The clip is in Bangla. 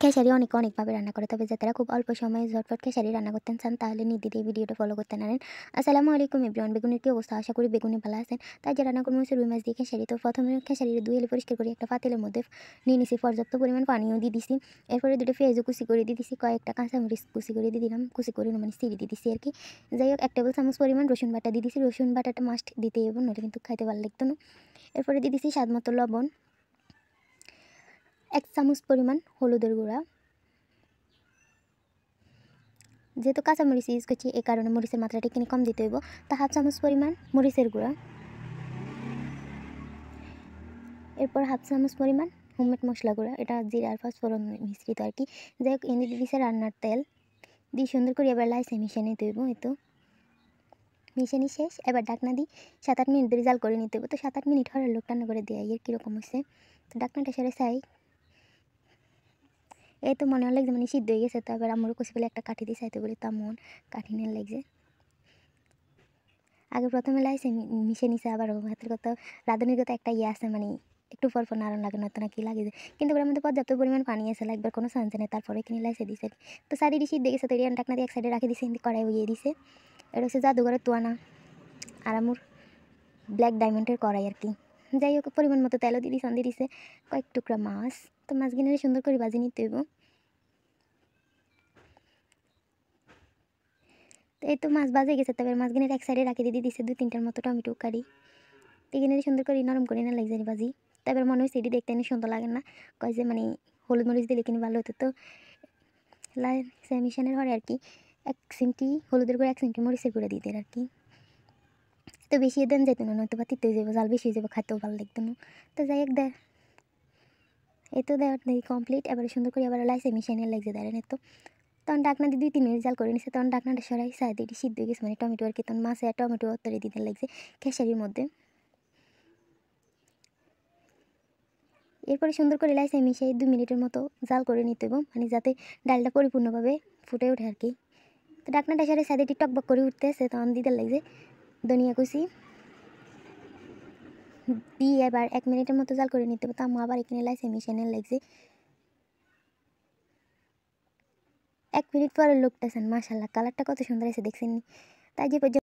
খেসারি অনেকভাবে রান্না করে, তবে যারা খুব অল্প সময়ে ঝটপট খেসারি রান্না করতে চান তাহলে নির্দ্বিধায় এই ভিডিওটা ফলো করতে পারেন। আসসালামু আলাইকুম এভরিওয়ান, বেগুনের কি অবস্থা? আশা করি বেগুনে ভালো আছেন। তাই যে রান্না করবো রুই মাছ দিয়ে খেসারি। তো প্রথমে খেসারি ধুয়ে পরিষ্কার করে একটা পাতিলের মধ্যে নিয়ে নিছি, পর্যাপ্ত পরিমাণ পানিও দিয়ে দিছি। এরপরে দুটো পেঁয়াজও কুচি করে দিয়ে দিছি, কয়েকটা কাঁচামরিচ কুচি করে দিয়ে দিলাম, কুচি করে মানে চিড়ে দিয়ে দিছি আর কি। যাই হোক, 1 টেবিল চামচ পরিমাণ রসুন বাটা দিয়ে দিছি। রসুন বাটাটা মাস্ট দিতেই হবে, নইলে কিন্তু খাইতে ভালো লাগতো না। এরপরে দিয়ে দিছি স্বাদ মতো লবণ, 1 চামচ পরিমাণ হলুদের গুঁড়া। যেহেতু কাঁচামরিচ ইউজ করছি এই কারণে মরিচের মাত্রাটা কিনে কম দিতে হইব। তা 1/2 চামচ পরিমাণ মরিচের গুঁড়া, এরপর 1/2 চামচ পরিমাণ হোমমেড মশলা গুঁড়া, এটা জিরা আর পাঁচফোড়ন মিশ্রিত আর কি। যাই হোক, এনে দিয়ে দিছে রান্নার তেল দিয়ে সুন্দর করে এবার লাইসে মিশিয়ে নিতে হইব। এই তো মিশানি শেষ। এবার ঢাকনা দিই 7-8 মিনিট ধরে জাল করে নিতে হইব। তো 7-8 মিনিট হওয়ার লোক রান্না করে দেয় এর কীরকম হয়েছে। তো ঢাকনাটা সরে চাই, এই তো মনে হলো মানে সিদ্ধ হয়ে গেছে। তো এবার আমারও কষে বলে একটা কাঠি দিয়ে চাইতে বলি, তেমন কাঠি নিয়ে লাগছে। আগে প্রথমে লাইছে মিশে নিছে, আবার হাতের কথা রাঁধুনির কথা একটা আছে মানে একটু পর নাড়ন লাগে, নয়তো না কি লাগে যায়। কিন্তু ওর মধ্যে পর্যাপ্ত পরিমাণ পানি আছে, লাগবার কোনো চান্স নেই। তারপরে কিনে লাইছে দিছে। তো সাইডে সিদ্ধ গেছে, তো ঢাকনা দিয়ে এক সাইডে রাখি দিছে, কড়াই বইয়ে দিছে। এটা হচ্ছে জাদুঘরের তোয়ানা আর আমার ব্ল্যাক ডায়মন্ডের কড়াই আর কি। যাই হোক, পরিমাণ মতো তেলও দিয়ে দিছে, দিছে কয়েক টুকরা মাছ। তো মাছ কিনে সুন্দর করে ভাজি নিতে হইব। তো এই তো মাছ ভাজে গেছে, তবে মাছ কিনে এক সাইডে রাখি দিয়ে দিছে 2-3টার মতো টমেটো কারি। টিকিনে সুন্দর করে নরম করে না লাগছে ভাজি। তারপর মনে হয়েছে এটি দেখতে সুন্দর লাগে না, কয় যে মানে হলুদ মরিচ দিলে কিনে ভালো হতো। তো মিশানের হরে আর কি 1 চিমটি হলুদের গুঁড়া 1 চিমটি মরিচের গুঁড়া দিয়ে দেয় আর কি। তো বেশি দেন যেত না, নয়তো বা তিতে হয়ে যাবো, জাল বেশি হয়ে যাবো, খাইতেও ভালো লাগতো না। তো যাই হোক এই তো দেওয়ার দেখি কমপ্লিট। এবারে সুন্দর করে আবার লাইসে মিশানিয়ে লাগছে দাঁড়ান। তো তখন ডাকনা দিয়ে 2-3 মিনিট জাল করে নিছে। তখন ডাকনাটা সরাই সাইড এটি সিদ্ধ হয়ে গেছে, মানে টমেটো আর কি। তখন মাছে আর টমেটো তরে দিতে লাগছে খেসারির মধ্যে। এরপরে সুন্দর করে লাইসে মিশিয়ে 2 মিনিটের মতো জাল করে নিতে হবে, মানে যাতে ডালটা পরিপূর্ণভাবে ফুটে ওঠে আর কি। তো ডাকনাটা সরে সাইডে এটি টকবক করে উঠতেছে, তখন দিতে লাগছে ধনিয়া কুচি দিয়ে এবার 1 মিনিটের মতো জাল করে নিতে হবে। তো আমি আবার এখানে লাইসে মিশিয়ে লাগছে 1 মিনিট পরে লোকটাছেন, মাশাআল্লাহ কালারটা কত সুন্দর আছে দেখছেন। তাই যে